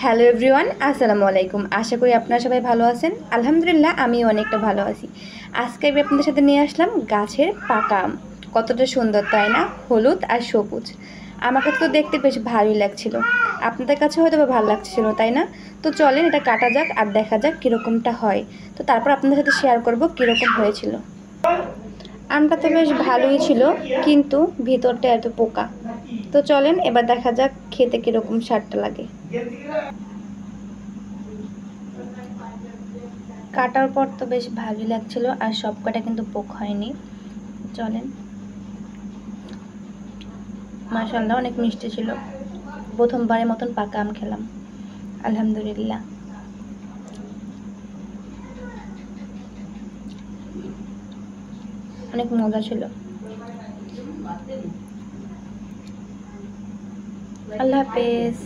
Hello everyone, আসসালামু আলাইকুম। আশা করি আপনারা সবাই ভালো আছেন। আলহামদুলিল্লাহ আমি অনেকটা ভালো আছি। আজকে আমি আপনাদের সাথে নিয়ে আসলাম গাছের পাকা আম। কতটা সুন্দর তাই না, হলুদ আর সবুজ। আমার কাছে তো দেখতে বেশ ভালোই লাগছিল, আপনাদের কাছে হয়তো বা ভালো লাগছিল তাই না? তো চলেন এটা কাটা যাক আর দেখা যাক কীরকমটা হয়। তো তারপর আপনাদের সাথে শেয়ার করব কীরকম হয়েছিল। আমটা তো বেশ ভালোই ছিল, কিন্তু ভিতরটা এত পোকা। তো চলেন এবার দেখা যাক খেতে কীরকম স্বাদটা লাগে। কাটার পর তো বেশ ভালোই লাগছিল, আর সব কটা কিন্তু পোক হয়নি। চলেন, মাশাআল্লাহ অনেক মিষ্টি ছিল। প্রথমবারের মতন পাকা আম খেলাম, আলহামদুলিল্লাহ। অনেক মজা ছিল। আল্লাহ হাফেজ।